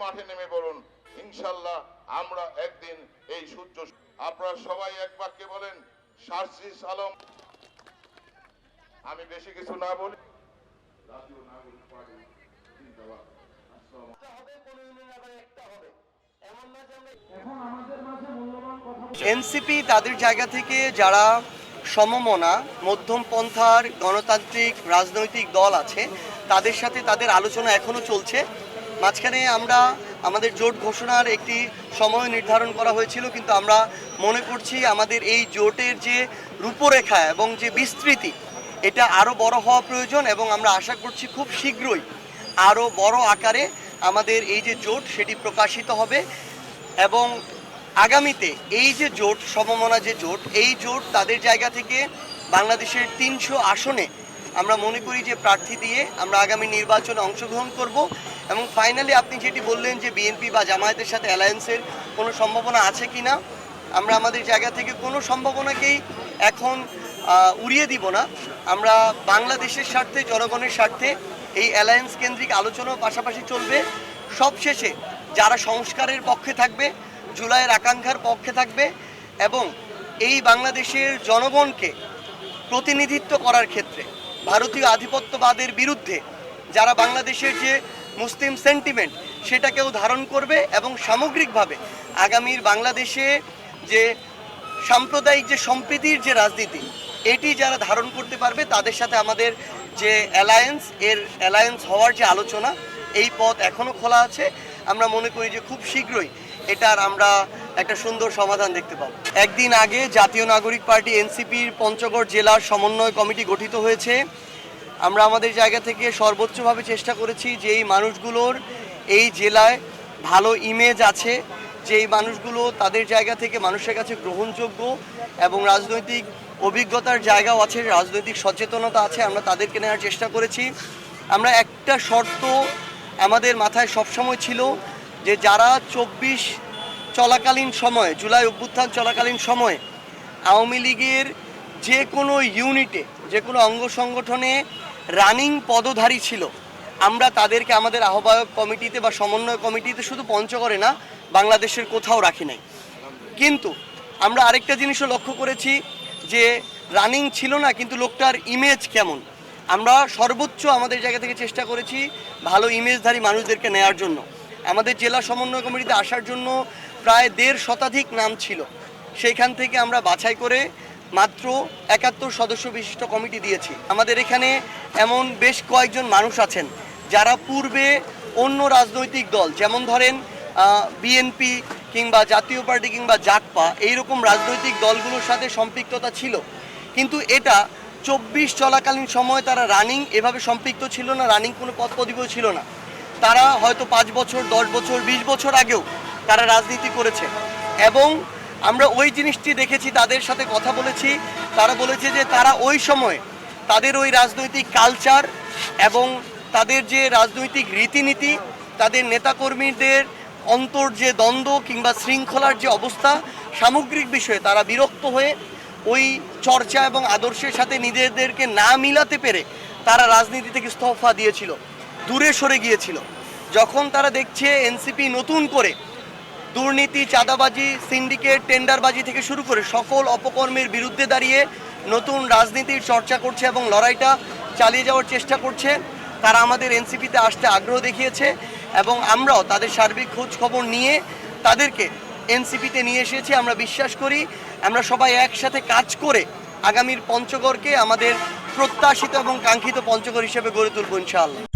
মাঠে নেমে বলুন, ইনশাল্লাহ আমরা একদিন এই সূর্য। আপনারা সবাই এক বাক্যে বলেন, শারজিস আলম। আমি বেশি কিছু না বলি। জাতীয় নাগরিক পার্টি জিন্দাবাদ। এনসিপি তাদের জায়গা থেকে যারা সমমনা মধ্যমপন্থার গণতান্ত্রিক রাজনৈতিক দল আছে তাদের সাথে তাদের আলোচনা এখনও চলছে। মাঝখানে আমরা আমাদের জোট ঘোষণার একটি সময় নির্ধারণ করা হয়েছিল, কিন্তু আমরা মনে করছি আমাদের এই জোটের যে রূপরেখা এবং যে বিস্তৃতি এটা আরও বড় হওয়া প্রয়োজন, এবং আমরা আশা করছি খুব শীঘ্রই আরও বড় আকারে আমাদের এই যে জোট সেটি প্রকাশিত হবে। এবং আগামীতে এই যে জোট সমমনা যে জোট, এই জোট তাদের জায়গা থেকে বাংলাদেশের 300 আসনে আমরা মনে করি যে প্রার্থী দিয়ে আমরা আগামী নির্বাচনে অংশগ্রহণ করব। এবং ফাইনালি আপনি যেটি বললেন যে বিএনপি বা জামায়াতের সাথে অ্যালায়েন্সের কোনো সম্ভাবনা আছে কি না, আমরা আমাদের জায়গা থেকে কোনো সম্ভাবনাকেই এখন উড়িয়ে দিব না। আমরা বাংলাদেশের স্বার্থে, জনগণের স্বার্থে এই অ্যালায়েন্স কেন্দ্রিক আলোচনার পাশাপাশি চলবে। সবশেষে যারা সংস্কারের পক্ষে থাকবে, জুলাইয়ের আকাঙ্ক্ষার পক্ষে থাকবে এবং এই বাংলাদেশের জনগণকে প্রতিনিধিত্ব করার ক্ষেত্রে ভারতীয় আধিপত্যবাদের বিরুদ্ধে যারা বাংলাদেশের যে মুসলিম সেন্টিমেন্ট সেটাকেও ধারণ করবে এবং সামগ্রিকভাবে আগামীর বাংলাদেশে যে সাম্প্রদায়িক যে সম্প্রীতির যে রাজনীতি এটি যারা ধারণ করতে পারবে তাদের সাথে আমাদের যে অ্যালায়েন্স হওয়ার যে আলোচনা, এই পথ এখনও খোলা আছে। আমরা মনে করি যে খুব শীঘ্রই এটার আমরা একটা সুন্দর সমাধান দেখতে পাবো। একদিন আগে জাতীয় নাগরিক পার্টি এনসিপির পঞ্চগড় জেলার সমন্বয় কমিটি গঠিত হয়েছে। আমরা আমাদের জায়গা থেকে সর্বোচ্চভাবে চেষ্টা করেছি যে এই মানুষগুলোর এই জেলায় ভালো ইমেজ আছে, যে এই মানুষগুলো তাদের জায়গা থেকে মানুষের কাছে গ্রহণযোগ্য এবং রাজনৈতিক অভিজ্ঞতার জায়গাও আছে, রাজনৈতিক সচেতনতা আছে, আমরা তাদেরকে নেওয়ার চেষ্টা করেছি। আমরা একটা শর্ত আমাদের মাথায় সবসময় ছিল যে যারা 24 চলাকালীন সময়ে, জুলাই অভ্যুত্থান চলাকালীন সময়ে আওয়ামী লীগের যে কোনো ইউনিটে, যে কোনো অঙ্গ সংগঠনে রানিং পদধারী ছিল, আমরা তাদেরকে আমাদের আহ্বায়ক কমিটিতে বা সমন্বয় কমিটিতে শুধু পঞ্চগড়ে না, বাংলাদেশের কোথাও রাখি নাই। কিন্তু আমরা আরেকটা জিনিসও লক্ষ্য করেছি যে রানিং ছিল না কিন্তু লোকটার ইমেজ কেমন। আমরা সর্বোচ্চ আমাদের জায়গা থেকে চেষ্টা করেছি ভালো ইমেজধারী মানুষদেরকে নেয়ার জন্য। আমাদের জেলা সমন্বয় কমিটিতে আসার জন্য প্রায় 1.5 শতাধিক নাম ছিল, সেইখান থেকে আমরা বাছাই করে মাত্র 71 সদস্য বিশিষ্ট কমিটি দিয়েছি। আমাদের এখানে এমন বেশ কয়েকজন মানুষ আছেন যারা পূর্বে অন্য রাজনৈতিক দল, যেমন ধরেন বিএনপি কিংবা জাতীয় পার্টি কিংবা জাকপা, এইরকম রাজনৈতিক দলগুলোর সাথে সম্পৃক্ততা ছিল, কিন্তু এটা 24 চলাকালীন সময় তারা রানিং এভাবে সম্পৃক্ত ছিল না, রানিং কোনো পদ পদবিও ছিল না। তারা হয়তো 5 বছর, 10 বছর, 20 বছর আগেও তারা রাজনীতি করেছে এবং আমরা ওই জিনিসটি দেখেছি, তাদের সাথে কথা বলেছি। তারা বলেছে যে তারা ওই সময় তাদের ওই রাজনৈতিক কালচার এবং তাদের যে রাজনৈতিক রীতিনীতি, তাদের নেতাকর্মীদের অন্তর যে দ্বন্দ্ব কিংবা শৃঙ্খলার যে অবস্থা, সামগ্রিক বিষয়ে তারা বিরক্ত হয়ে ওই চর্চা এবং আদর্শের সাথে নিজেদেরকে না মিলাতে পেরে তারা রাজনীতি থেকে ইস্তফা দিয়েছিল, দূরে সরে গিয়েছিল। যখন তারা দেখছে এনসিপি নতুন করে দুর্নীতি, চাঁদাবাজি, সিন্ডিকেট, টেন্ডারবাজি থেকে শুরু করে সকল অপকর্মের বিরুদ্ধে দাঁড়িয়ে নতুন রাজনীতির চর্চা করছে এবং লড়াইটা চালিয়ে যাওয়ার চেষ্টা করছে, তারা আমাদের এনসিপিতে আসতে আগ্রহ দেখিয়েছে এবং আমরাও তাদের সার্বিক খোঁজ খবর নিয়ে তাদেরকে এনসিপিতে নিয়ে এসেছি। আমরা বিশ্বাস করি আমরা সবাই একসাথে কাজ করে আগামীর পঞ্চগড়কে আমাদের প্রত্যাশিত এবং কাঙ্ক্ষিত পঞ্চগড় হিসেবে গড়ে তুলব ইনশাআল্লাহ।